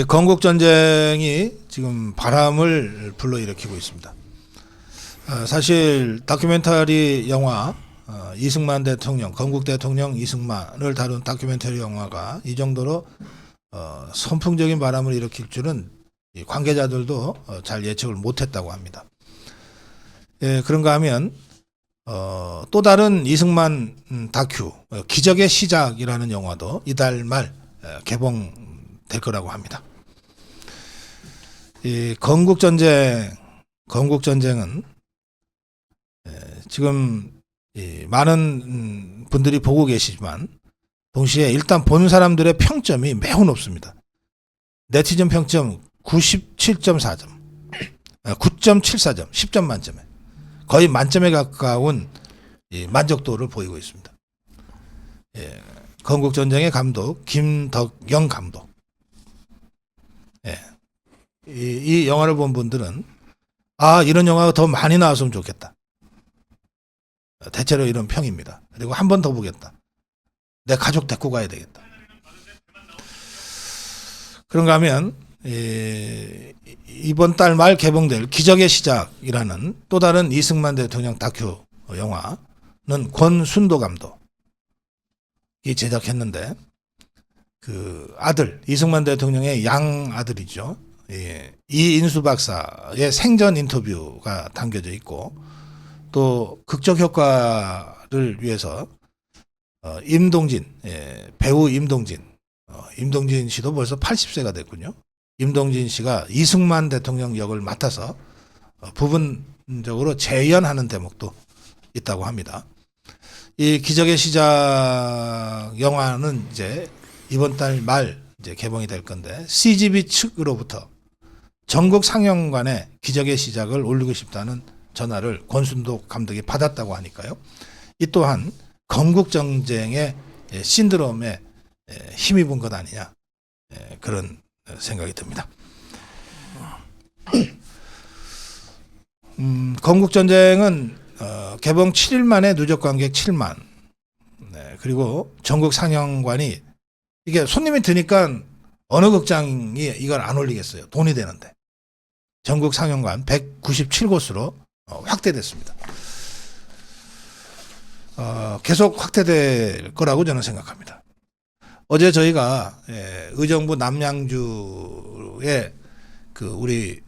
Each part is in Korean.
건국 전쟁이 지금 바람을 불러일으키고 있습니다. 사실 다큐멘터리 영화 이승만 대통령, 건국 대통령 이승만을 다룬 다큐멘터리 영화가 이 정도로 선풍적인 바람을 일으킬 줄은 관계자들도 잘 예측을 못했다고 합니다. 그런가 하면 또 다른 이승만 다큐 기적의 시작이라는 영화도 이달 말 개봉될 거라고 합니다. 이 건국 전쟁은 지금 많은 분들이 보고 계시지만 동시에 일단 본 사람들의 평점이 매우 높습니다. 네티즌 평점 97.4점, 9.74점, 10점 만점에 거의 만점에 가까운 만족도를 보이고 있습니다. 건국 전쟁의 감독 김덕영 감독. 이 영화를 본 분들은 이런 영화가 더 많이 나왔으면 좋겠다. 대체로 이런 평입니다. 그리고 한 번 더 보겠다. 내 가족 데리고 가야 되겠다. 그런가 하면 이번 달 말 개봉될 기적의 시작이라는 또 다른 이승만 대통령 다큐 영화는 권순도 감독이 제작했는데 그 아들 이승만 대통령의 양 아들이죠. 이인수 박사의 생전 인터뷰가 담겨져 있고 또 극적 효과를 위해서 임동진 배우 임동진 씨도 벌써 80세가 됐군요. 임동진 씨가 이승만 대통령 역을 맡아서 부분적으로 재연하는 대목도 있다고 합니다. 이 기적의 시작 영화는 이제 이번 달 말 이제 개봉이 될 건데 CGV 측으로부터 전국 상영관에 기적의 시작을 올리고 싶다는 전화를 권순도 감독이 받았다고 하니까요. 이 또한 건국 전쟁의 신드롬에 힘입은 것 아니냐 그런 생각이 듭니다. 건국 전쟁은 개봉 7일 만에 누적 관객 7만. 그리고 전국 상영관이 이게 손님이 드니까 어느 극장이 이걸 안 올리겠어요. 돈이 되는데. 전국 상영관 197곳으로 확대됐습니다. 계속 확대될 거라고 저는 생각합니다. 어제 저희가 의정부 남양주에 그 우리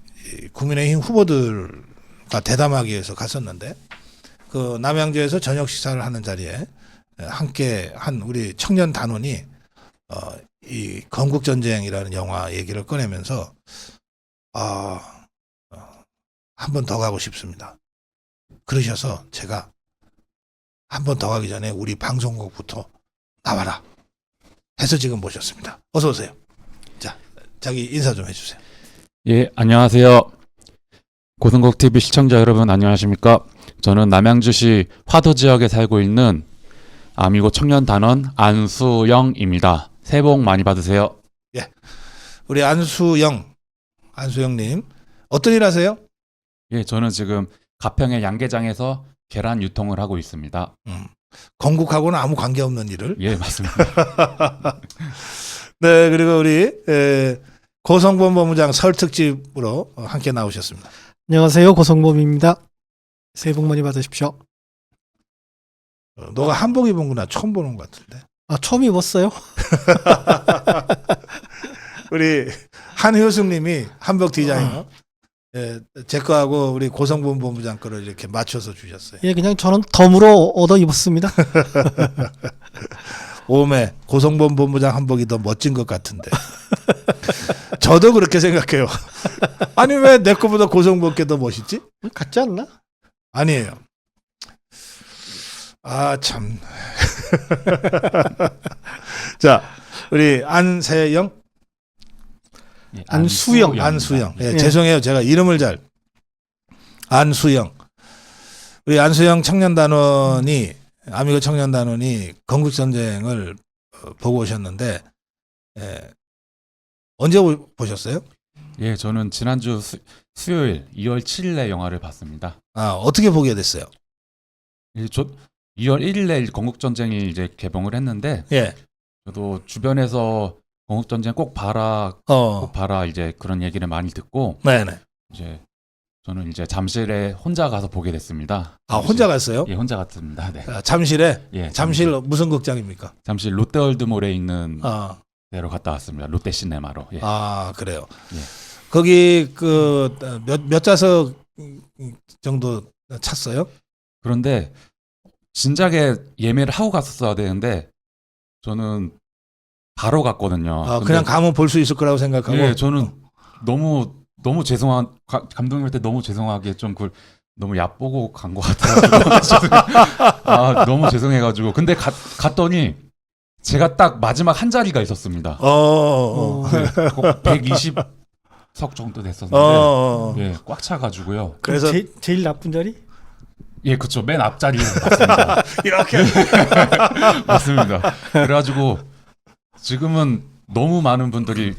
국민의힘 후보들과 대담하기 위해서 갔었는데 그 남양주에서 저녁 식사를 하는 자리에 함께 한 우리 청년 단원이 이 건국전쟁이라는 영화 얘기를 꺼내면서 한 번 더 가고 싶습니다. 그러셔서 제가 한 번 더 가기 전에 우리 방송국부터 나와라 해서 지금 모셨습니다. 어서 오세요. 자, 자기 인사 좀 해주세요. 예, 안녕하세요. 고성국 TV 시청자 여러분 안녕하십니까? 저는 남양주시 화도 지역에 살고 있는 아미고 청년 단원 안수영입니다. 새해 복 많이 받으세요. 예, 우리 안수영님 어떤 일 하세요? 예, 저는 지금 가평의 양계장에서 계란 유통을 하고 있습니다. 건국하고는 아무 관계없는 일을. 예, 맞습니다. 네, 그리고 우리 고성범 본부장 설 특집으로 함께 나오셨습니다. 안녕하세요. 고성범입니다. 새해 복 많이 받으십시오. 너가 한복 입은구나. 처음 보는 것 같은데. 처음 입었어요? 우리 한효승님이 한복 디자이너. 제 거하고 우리 고성범 본부장 거를 이렇게 맞춰서 주셨어요. 예, 그냥 저는 덤으로 얻어 입었습니다. 오메 고성범 본부장 한복이 더 멋진 것 같은데. 저도 그렇게 생각해요. 아니 왜 내 거보다 고성범 게 더 멋있지? 같지 않나? 아니에요. 참. 자, 우리 안세영. 예, 안수영. 예, 죄송해요. 제가 이름을 안수영. 우리 안수영 청년단원이 아미고 청년단원이 건국전쟁을 보고 오셨는데 언제 보셨어요? 예, 저는 지난주 수요일 2월 7일에 영화를 봤습니다. 어떻게 보게 됐어요? 예, 2월 1일에 건국전쟁이 이제 개봉을 했는데 예. 저도 주변에서 건국전쟁 꼭 봐라, 어. 꼭 봐라 이제 그런 얘기를 많이 듣고 네네. 이제 저는 이제 잠실에 혼자 가서 보게 됐습니다. 아, 혼자 갔어요? 예, 혼자 갔습니다. 네. 아, 잠실에? 예, 잠실 무슨 극장입니까? 잠실 롯데월드몰에 있는 아, 데로 갔다 왔습니다. 롯데시네마로. 예. 아 그래요. 예. 거기 그 몇 좌석 정도 찼어요? 그런데 진작에 예매를 하고 갔었어야 되는데 저는 바로 갔거든요. 아, 근데 그냥 가면 볼 수 있을 거라고 생각하고. 예, 저는 너무 죄송한 감독님한테 너무 죄송하게 좀 그걸 너무 얕보고 간 것 같아가지고 아 너무 죄송해가지고 근데 갔더니 제가 딱 마지막 한 자리가 있었습니다. 네, 120석 정도 됐었는데 예, 꽉 차가지고요. 그래서 제일 나쁜 자리? 예, 그렇죠. 맨 앞자리에 맞습니다. 이렇게 맞습니다. 그래가지고 지금은 너무 많은 분들이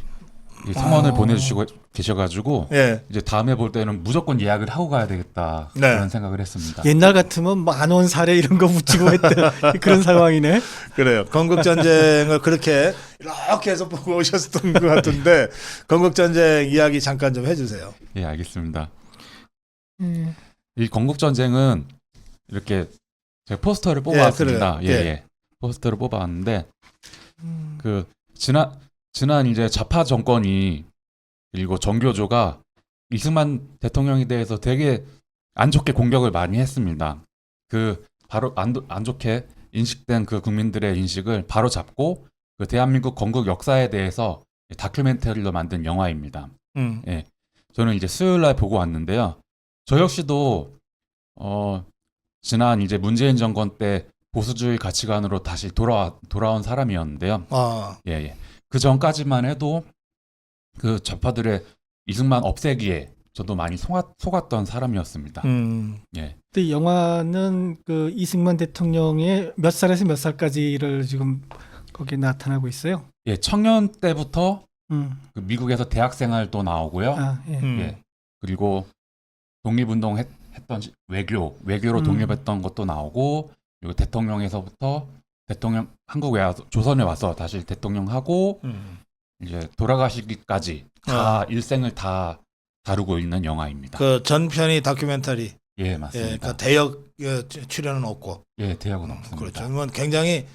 이 성원을 보내주시고 계셔가지고 예. 이제 다음에 볼 때는 무조건 예약을 하고 가야 되겠다 네. 그런 생각을 했습니다. 옛날 같으면 만원 사례 이런 거 붙이고 했던 그런 상황이네. 그래요. 건국전쟁을 그렇게 이렇게 해서 보고 오셨던 것 같은데 건국전쟁 이야기 잠깐 좀 해주세요. 예, 알겠습니다. 이 건국전쟁은 이렇게 제가 포스터를 뽑아왔습니다. 그래요. 예. 예. 포스터를 뽑아왔는데 그 지난 이제 좌파 정권이 그리고 정교조가 이승만 대통령에 대해서 되게 안 좋게 공격을 많이 했습니다. 그 바로 안 좋게 인식된 그 국민들의 인식을 바로 잡고 그 대한민국 건국 역사에 대해서 다큐멘터리로 만든 영화입니다. 예. 저는 이제 수요일 날 보고 왔는데요. 저 역시도 지난 이제 문재인 정권 때 보수주의 가치관으로 다시 돌아온 사람이었는데요. 예, 예. 그 전까지만 해도 그 좌파들의 이승만 없애기에 저도 많이 속았던 사람이었습니다. 예. 근데 이 영화는 그 이승만 대통령의 몇 살에서 몇 살까지를 지금 거기에 나타나고 있어요. 예, 청년 때부터 음. 그 미국에서 대학 생활도 나오고요. 아, 예. 예. 그리고 독립운동 했던 외교로 독립했던 것도 나오고 그리고 대통령에서부터 한국에 와서 조선에 와서 다시 대통령하고 이제 돌아가시기까지 다 일생을 다 다루고 있는 영화입니다. 그 전편이 다큐멘터리. 예, 맞습니다. 그 대역 출연은 없고. 예, 대학은 없습니다. 그렇죠. 그러면 굉장히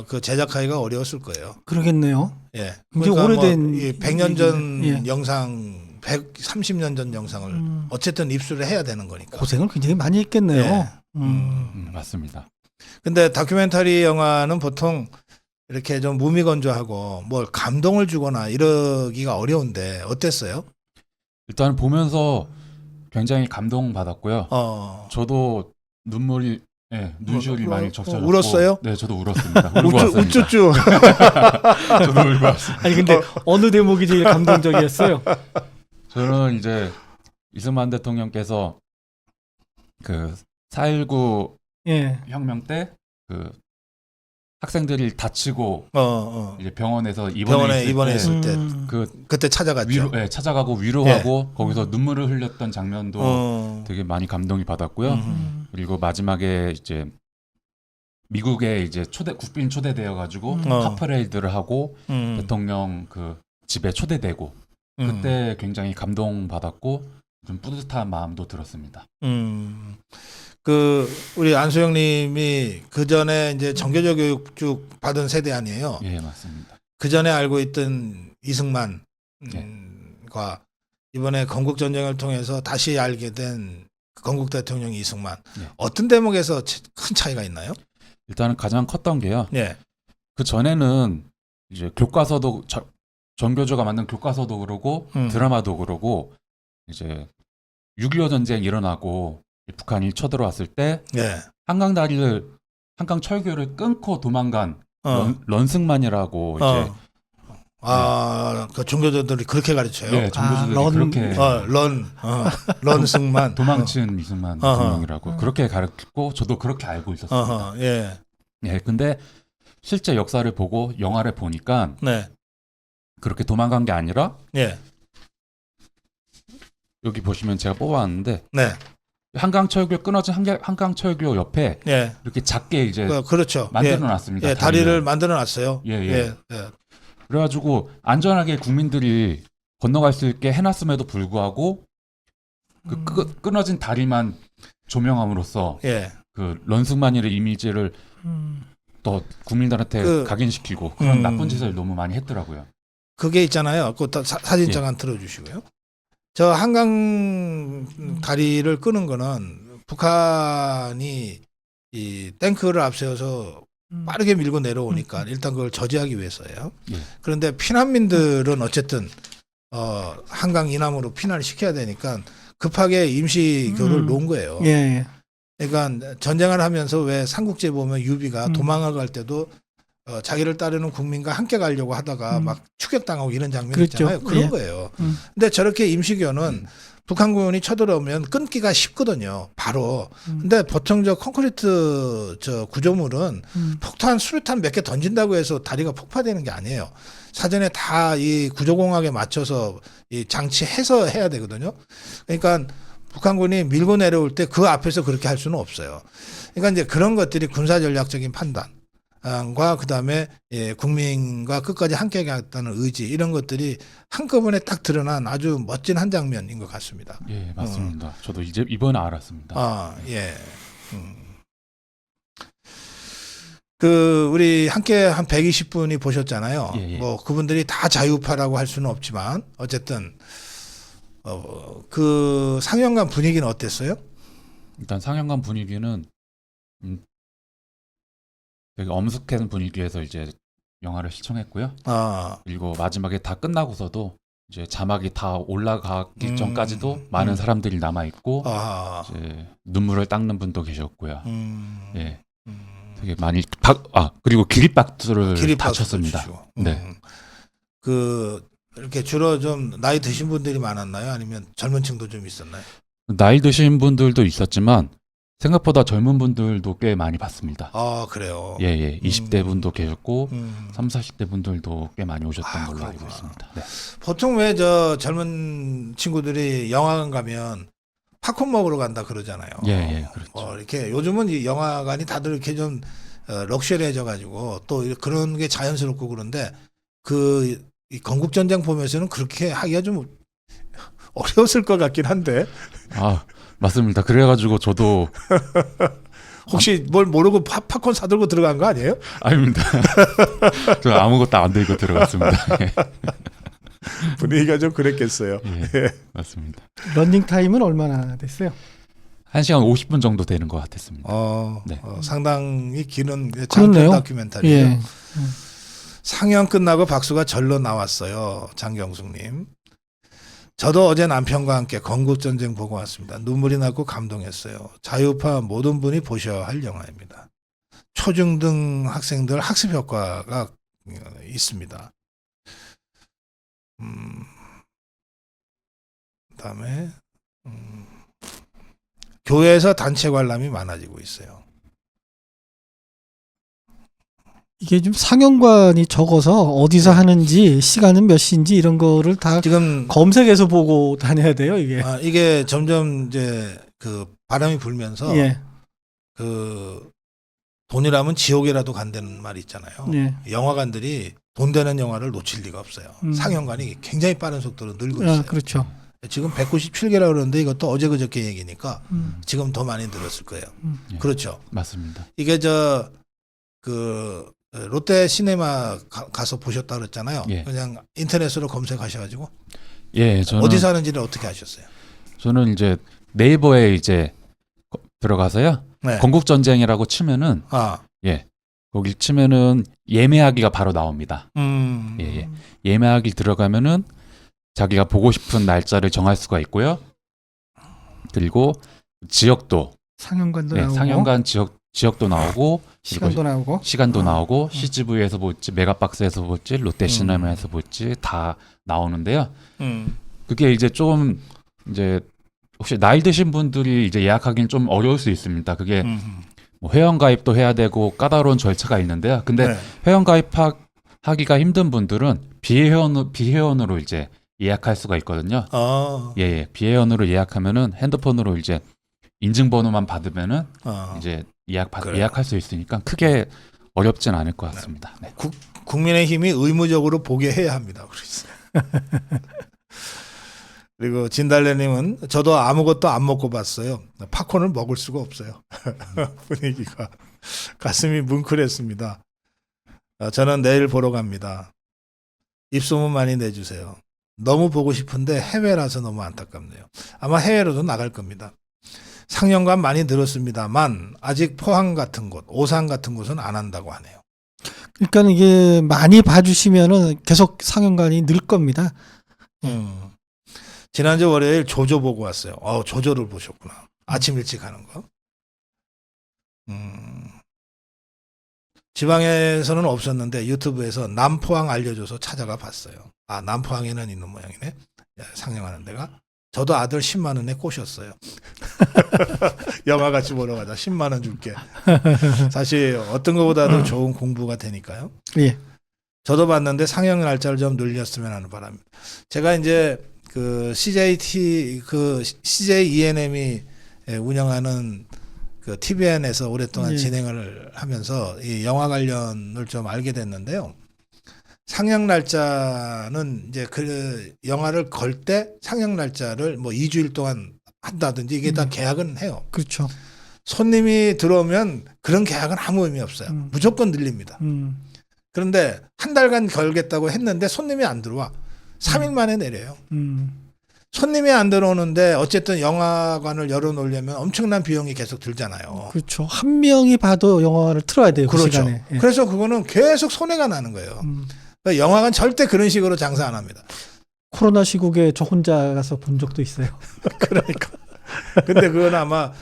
그 제작하기가 어려웠을 거예요. 그러겠네요. 예. 이제 그러니까 오래된 100년 전 예. 영상, 130년 전 영상을 어쨌든 입수를 해야 되는 거니까. 고생을 굉장히 많이 했겠네요. 예. 맞습니다. 근데 다큐멘터리 영화는 보통 이렇게 좀 무미건조하고 뭘 감동을 주거나 이러기가 어려운데 어땠어요? 일단 보면서 굉장히 감동받았고요. 저도 눈물이 눈시울이 많이 적셔졌고 울었어요? 네, 저도 울었습니다. 울고 왔습니다. 우쭈쭈. 저도 울고 왔습니다. 아니 근데 어느 대목이 제일 감동적이었어요? 저는 이제 이승만 대통령께서 그 4.19 예. 혁명 때 그 학생들이 다치고 이제 병원에 입원했을 때 그 그때 찾아갔죠. 찾아가고 위로하고 거기서 눈물을 흘렸던 장면도 되게 많이 감동이 받았고요. 그리고 마지막에 이제 미국에 이제 국빈 초대되어 가지고 카퍼레이드를 하고 대통령 그 집에 초대되고 그때 굉장히 감동 받았고 좀 뿌듯한 마음도 들었습니다. 그 우리 안수영님이 그 전에 이제 정교조 교육 쭉 받은 세대 아니에요? 예, 맞습니다. 그 전에 알고 있던 이승만과 이번에 건국 전쟁을 통해서 다시 알게 된 건국 대통령 이승만 어떤 대목에서 큰 차이가 있나요? 일단은 가장 컸던 게요. 예. 그 전에는 이제 교과서도 정교조가 만든 교과서도 그러고 드라마도 그러고 이제 6.25 전쟁 일어나고 북한이 쳐들어왔을 때 한강 철교를 끊고 도망간 런승만이라고 이제 그 종교자들이 그렇게 가르쳐요. 네, 종교자들이 그렇게 런승만 도망친 이승만 대통령이라고 그렇게 가르치고 저도 그렇게 알고 있었습니다. 예, 근데 실제 역사를 보고 영화를 보니까 그렇게 도망간 게 아니라 여기 보시면 제가 뽑아왔는데 한강철교 끊어진 한강철교 옆에 이렇게 작게 이제 그렇죠. 만들어놨습니다. 다리를 만들어놨어요. 그래가지고 안전하게 국민들이 건너갈 수 있게 해놨음에도 불구하고 끊어진 다리만 조명함으로써 예. 그 런승만이의 이미지를 더 국민들한테 각인시키고 그런 나쁜 짓을 너무 많이 했더라고요. 그게 있잖아요. 그 사진 잠깐 틀어주시고요. 저 한강 다리를 끄는 거는 북한이 이 탱크를 앞세워서 빠르게 밀고 내려오니까 일단 그걸 저지하기 위해서예요. 예. 그런데 피난민들은 어쨌든 한강 이남으로 피난을 시켜야 되니까 급하게 임시교를 놓은 거예요. 예. 그러니까 전쟁을 하면서 왜 삼국지에 보면 유비가 도망을 갈 때도 자기를 따르는 국민과 함께 가려고 하다가 막 추격당하고 이런 장면이 그렇죠. 있잖아요. 그런 예. 거예요. 근데 저렇게 임시교는 북한군이 쳐들어오면 끊기가 쉽거든요. 바로. 근데 보통 저 콘크리트 저 구조물은 폭탄, 수류탄 몇 개 던진다고 해서 다리가 폭파되는 게 아니에요. 사전에 다 이 구조공학에 맞춰서 이 장치해서 해야 되거든요. 그러니까 북한군이 밀고 내려올 때 그 앞에서 그렇게 할 수는 없어요. 그러니까 이제 그런 것들이 군사전략적인 판단과 그다음에 국민과 끝까지 함께 하겠다는 의지 이런 것들이 한꺼번에 딱 드러난 아주 멋진 한 장면인 것 같습니다. 예, 맞습니다. 저도 이제 이번에 알았습니다. 아, 예. 그 우리 함께 한 120분이 보셨잖아요. 예, 예. 뭐 그분들이 다 자유파라고 할 수는 없지만 어쨌든 그 상영관 분위기는 어땠어요? 일단 상영관 분위기는 되게 엄숙한 분위기에서 이제 영화를 시청했고요. 아, 그리고 마지막에 다 끝나고서도 이제 자막이 다 올라가기 전까지도 많은 사람들이 남아 있고 아, 이제 눈물을 닦는 분도 계셨고요. 예, 음. 되게 많이 그리고 기립박수를 다 쳤습니다. 네. 그 이렇게 주로 좀 나이 드신 분들이 많았나요? 아니면 젊은 층도 좀 있었나요? 나이 드신 분들도 있었지만 생각보다 젊은 분들도 꽤 많이 봤습니다. 아, 그래요. 예, 예. 20대 분도 계셨고 30, 40대 분들도 꽤 많이 오셨던 걸로 알고 그렇구나. 있습니다. 네. 보통 왜 저 젊은 친구들이 영화관 가면 팝콘 먹으러 간다 그러잖아요. 예, 예. 그렇죠. 이렇게 요즘은 이 영화관이 다들 이렇게 좀 럭셔리해져 가지고 또 그런 게 자연스럽고 그런데 이 건국전쟁 보면서는 그렇게 하기가 좀 어려웠을 것 같긴 한데 아, 맞습니다. 그래가지고 저도 혹시 뭘 모르고 팝콘 사들고 들어간 거 아니에요? 아닙니다. 저 아무것도 안 들고 들어갔습니다. 예. 분위기가 좀 그랬겠어요. 예, 맞습니다. 런닝 타임은 얼마나 됐어요? 1시간 50분 정도 되는 것 같았습니다. 네. 상당히 길은 그렇네요. 장편 다큐멘터리예요. 예. 상영 끝나고 박수가 절로 나왔어요. 장경숙님. 저도 어제 남편과 함께 건국전쟁 보고 왔습니다. 눈물이 나고 감동했어요. 자유파 모든 분이 보셔야 할 영화입니다. 초중등 학생들 학습 효과가 있습니다. 그다음에 교회에서 단체 관람이 많아지고 있어요. 이게 좀 상영관이 적어서 어디서 하는지 시간은 몇 시인지 이런 거를 다 지금 검색해서 보고 다녀야 돼요, 이게. 이게 점점 이제 그 바람이 불면서 예. 그 돈이라면 지옥이라도 간다는 말이 있잖아요. 예. 영화관들이 돈 되는 영화를 놓칠 리가 없어요. 상영관이 굉장히 빠른 속도로 늘고 있어요. 그렇죠. 지금 197개라 그러는데 이것도 어제 그저께 얘기니까 지금 더 많이 늘었을 거예요. 예. 그렇죠. 맞습니다. 이게 그 롯데 시네마 가서 보셨다 그랬잖아요. 예. 그냥 인터넷으로 검색하셔가지고 예, 저는 어디서 하는지를 어떻게 하셨어요? 저는 이제 네이버에 이제 들어가서요. 네. 건국전쟁이라고 치면은 예, 거기 치면은 예매하기가 바로 나옵니다. 예, 예. 예매하기 들어가면은 자기가 보고 싶은 날짜를 정할 수가 있고요. 그리고 지역도 상영관도 예, 나오고 상영관 지역도 나오고 시간도 나오고 시간도 나오고 CGV에서 볼지 메가박스에서 볼지 롯데시네마에서 볼지 다 나오는데요. 그게 이제 좀 이제 혹시 나이 드신 분들이 이제 예약하기는 좀 어려울 수 있습니다. 그게 뭐 회원 가입도 해야 되고 까다로운 절차가 있는데요. 근데 네. 회원 가입하기가 힘든 분들은 비회원으로 이제 예약할 수가 있거든요. 예, 예. 비회원으로 예약하면은 핸드폰으로 이제 인증번호만 받으면은 이제 예약할 수 있으니까 크게 어렵진 않을 것 같습니다. 네. 국민의힘이 의무적으로 보게 해야 합니다. 그래서. 그리고 진달래님은 저도 아무것도 안 먹고 봤어요. 팝콘을 먹을 수가 없어요. 분위기가 가슴이 뭉클했습니다. 저는 내일 보러 갑니다. 입소문 많이 내주세요. 너무 보고 싶은데 해외라서 너무 안타깝네요. 아마 해외로도 나갈 겁니다. 상영관 많이 늘었습니다만 아직 포항 같은 곳, 오산 같은 곳은 안 한다고 하네요. 그러니까 이게 많이 봐주시면은 계속 상영관이 늘 겁니다. 지난주 월요일 조조 보고 왔어요. 조조를 보셨구나. 아침 일찍 하는 거. 지방에서는 없었는데 유튜브에서 남포항 알려줘서 찾아가 봤어요. 아, 남포항에는 있는 모양이네. 상영하는 데가. 저도 아들 10만 원에 꼬셨어요. 영화 같이 보러 가자. 10만 원 줄게. 사실 어떤 것보다도 좋은 공부가 되니까요. 예. 저도 봤는데 상영 날짜를 좀 늘렸으면 하는 바람입니다. 제가 이제 그 CJ ENM이 운영하는 그 TVN에서 오랫동안 예. 진행을 하면서 이 영화 관련을 좀 알게 됐는데요. 상영 날짜는 이제 그 영화를 걸 때 상영 날짜를 뭐 2주일 동안 한다든지 이게 다 계약은 해요. 그렇죠. 손님이 들어오면 그런 계약은 아무 의미 없어요. 무조건 늘립니다. 그런데 한 달간 걸겠다고 했는데 손님이 안 들어와. 3일 만에 내려요. 손님이 안 들어오는데 어쨌든 영화관을 열어놓으려면 엄청난 비용이 계속 들잖아요. 그렇죠. 한 명이 봐도 영화를 틀어야 돼요. 그 그렇죠. 시간에. 예. 그래서 그거는 계속 손해가 나는 거예요. 그러니까 영화관 절대 그런 식으로 장사 안 합니다. 코로나 시국에 저 혼자 가서 본 적도 있어요. 그러니까. 근데 그건 아마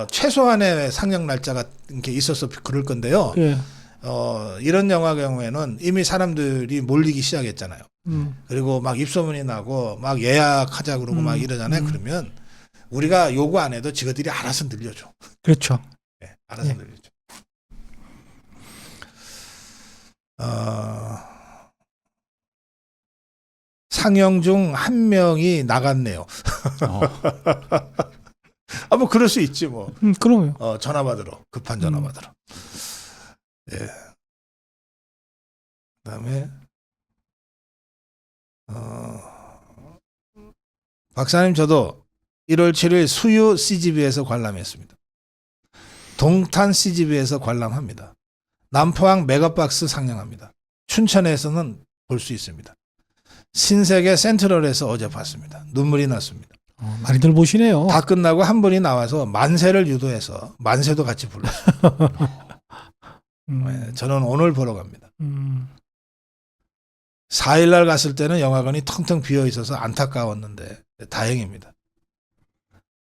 최소한의 상영 날짜가 이렇게 있어서 그럴 건데요. 예. 이런 영화 경우에는 이미 사람들이 몰리기 시작했잖아요. 그리고 막 입소문이 나고 막 예약하자 그러고 막 이러잖아요. 그러면 우리가 요구 안 해도 지그들이 알아서 늘려줘. 그렇죠. 네, 알아서 예. 늘려줘. 상영 중 한 명이 나갔네요. 뭐 그럴 수 있지 뭐. 그럼요. 전화 받으러 급한 전화 받으러. 예. 그다음에 박사님 저도 1월 7일 수유 CGV에서 관람했습니다. 동탄 CGV에서 관람합니다. 남포항 메가박스 상영합니다. 춘천에서는 볼 수 있습니다. 신세계 센트럴에서 어제 봤습니다. 눈물이 났습니다. 많이들 보시네요. 다 끝나고 한 분이 나와서 만세를 유도해서 만세도 같이 불렀어요. 네, 저는 오늘 보러 갑니다. 4일날 갔을 때는 영화관이 텅텅 비어 있어서 안타까웠는데 다행입니다.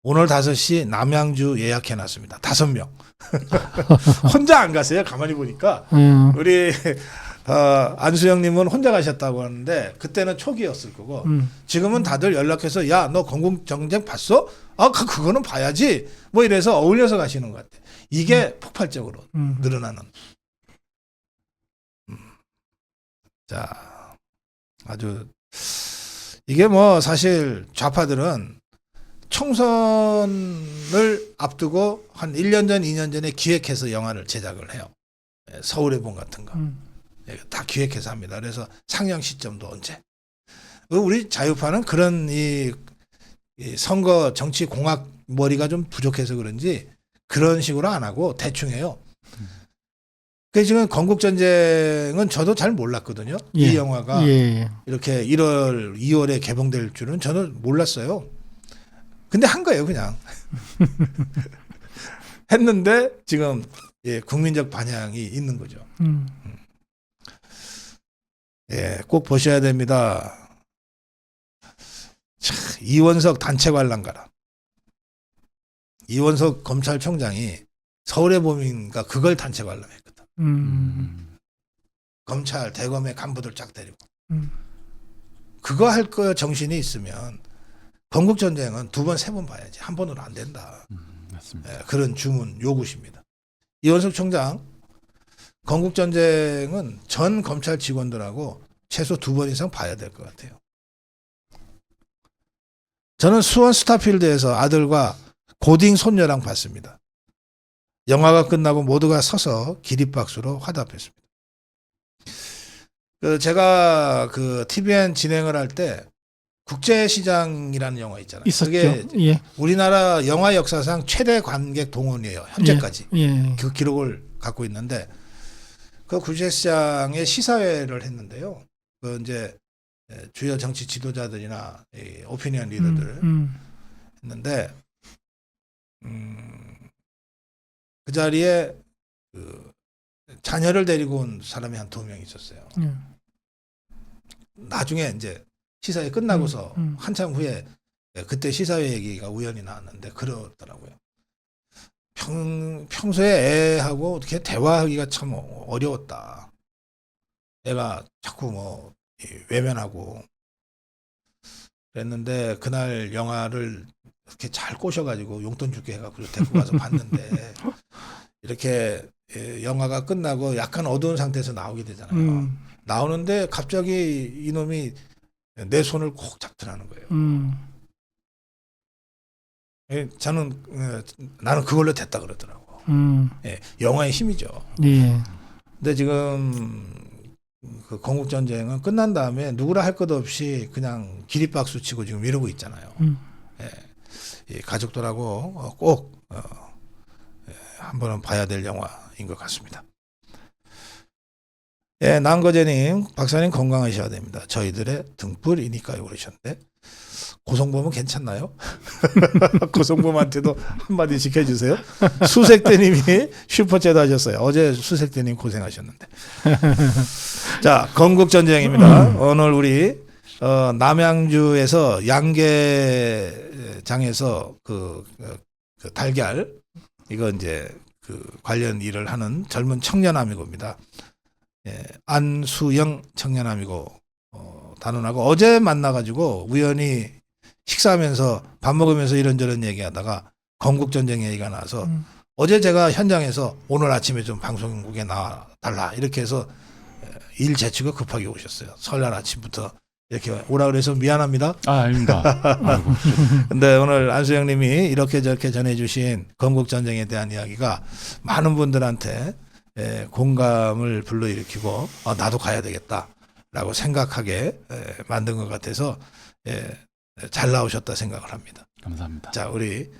오늘 5시 남양주 예약해놨습니다. 5명. 혼자 안 가세요. 가만히 보니까. 우리 안수영님은 혼자 가셨다고 하는데 그때는 초기였을 거고 지금은 다들 연락해서 야, 너 건국정쟁 봤어? 그거는 봐야지. 뭐 이래서 어울려서 가시는 것 같아. 이게 폭발적으로 늘어나는. 자, 아주 이게 뭐 사실 좌파들은 총선을 앞두고 한 1년 전, 2년 전에 기획해서 영화를 제작을 해요. 서울의 봄 같은 거. 다 기획해서 합니다. 그래서 상영 시점도 언제. 우리 자유파는 그런 이 선거 정치 공학 머리가 좀 부족해서 그런지 그런 식으로 안 하고 대충 해요. 그래서 지금 건국전쟁은 저도 잘 몰랐거든요. 예. 이 영화가 이렇게 1월, 2월에 개봉될 줄은 저는 몰랐어요. 근데 한 거예요, 그냥. 했는데 지금 국민적 반향이 있는 거죠. 예, 꼭 보셔야 됩니다. 자, 이원석 단체 관람 가라. 이원석 검찰총장이 서울의 봄인가 그걸 단체 관람했거든. 검찰 대검의 간부들 쫙 데리고. 그거 할 거 정신이 있으면 건국전쟁은 2번, 3번 봐야지. 한 번으로 안 된다. 맞습니다. 예, 그런 주문 요구십니다. 이원석 총장 건국전쟁은 전 검찰 직원들하고 최소 2번 이상 봐야 될 것 같아요. 저는 수원 스타필드에서 아들과 고딩 손녀랑 봤습니다. 영화가 끝나고 모두가 서서 기립박수로 화답했습니다. 제가 그 TVN 진행을 할 때 국제시장이라는 영화 있잖아요. 있었죠. 그게 예. 우리나라 영화 역사상 최대 관객 동원이에요. 현재까지. 예. 그 기록을 갖고 있는데 그 국제시장에 시사회를 했는데요. 그 이제 주요 정치 지도자들이나 이 오피니언 리더들 했는데 그 자리에 그 자녀를 데리고 온 사람이 한 2명 있었어요. 나중에 이제 시사회 끝나고서 한참 후에 그때 시사회 얘기가 우연히 나왔는데 그러더라고요. 평소에 애하고 어떻게 대화하기가 참 어려웠다. 애가 자꾸 뭐 외면하고 그랬는데 그날 영화를 이렇게 잘 꼬셔가지고 용돈 줄게 해가지고 데리고 가서 봤는데 이렇게 영화가 끝나고 약간 어두운 상태에서 나오게 되잖아요. 나오는데 갑자기 이놈이 내 손을 콕 잡더라는 거예요. 저는 나는 그걸로 됐다 그러더라고. 영화의 힘이죠. 예. 근데 지금 그 건국 전쟁은 끝난 다음에 누구라 할 것 없이 그냥 기립박수 치고 지금 이러고 있잖아요. 이 가족들하고 꼭 한 번은 봐야 될 영화인 것 같습니다. 예, 남거제님, 박사님 건강하셔야 됩니다. 저희들의 등불이니까요 그러셨는데 고성범은 괜찮나요? 고성범한테도 한마디씩 해주세요. 수색대님이 슈퍼챗 하셨어요. 어제 수색대님 고생하셨는데. 자, 건국전쟁입니다. 오늘 우리 남양주에서 양계장에서 그 달걀 이거 이제 그 관련 일을 하는 젊은 청년아미고입니다. 예, 안수영 청년아미고 단원하고 어제 만나가지고 우연히 식사하면서 밥 먹으면서 이런저런 얘기하다가 건국전쟁 얘기가 나와서 어제 제가 현장에서 오늘 아침에 좀 방송국에 나와달라 이렇게 해서 일 재치가 급하게 오셨어요. 설날 아침부터 이렇게 오라 그래서 미안합니다. 아닙니다. 아이고. 근데 오늘 안수영 님이 이렇게 저렇게 전해주신 건국전쟁에 대한 이야기가 많은 분들한테 공감을 불러일으키고 나도 가야 되겠다라고 생각하게 만든 것 같아서 잘 나오셨다 생각을 합니다. 감사합니다. 자, 우리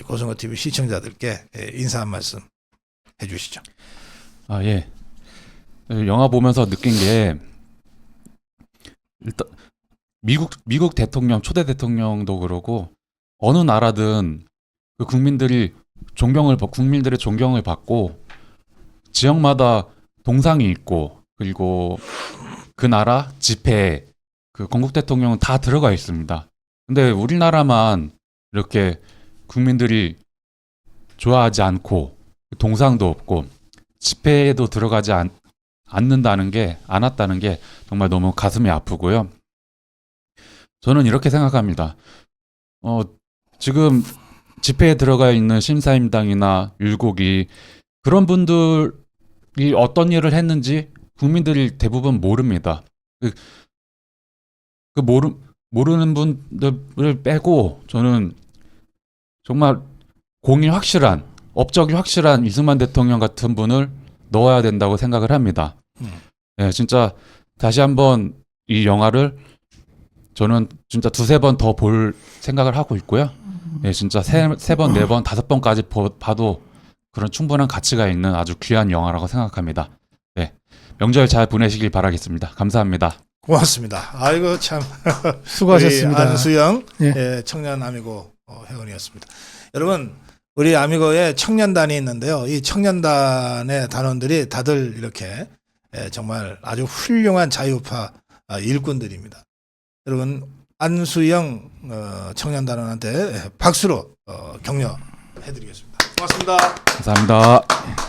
고성호 TV 시청자들께 인사 한 말씀 해주시죠. 아, 예. 영화 보면서 느낀 게 일단 미국 대통령, 초대 대통령도 그러고 어느 나라든 그 국민들의 존경을 받고 지역마다 동상이 있고 그리고 그 나라 집회에 그 건국 대통령은 다 들어가 있습니다. 근데 우리나라만 이렇게 국민들이 좋아하지 않고 동상도 없고 집회에도 들어가지 않았다는 게 정말 너무 가슴이 아프고요. 저는 이렇게 생각합니다. 지금 집회에 들어가 있는 신사임당이나 율곡이 그런 분들이 어떤 일을 했는지 국민들이 대부분 모릅니다. 모르는 분들을 빼고 저는 정말 공이 확실한, 업적이 확실한 이승만 대통령 같은 분을 넣어야 된다고 생각을 합니다. 네, 진짜 다시 한번 이 영화를 저는 진짜 2-3번 더 볼 생각을 하고 있고요. 네, 진짜 3번, 4번, 5번까지 봐도 그런 충분한 가치가 있는 아주 귀한 영화라고 생각합니다. 네, 명절 잘 보내시길 바라겠습니다. 감사합니다. 고맙습니다. 아이고 참 수고하셨습니다. 우리 안수영 예. 청년 아미고 회원이었습니다. 여러분 우리 아미고에 청년단이 있는데요. 이 청년단의 단원들이 다들 이렇게 정말 아주 훌륭한 자유파 일꾼들입니다. 여러분 안수영 청년단원한테 박수로 격려해드리겠습니다. 고맙습니다. 감사합니다.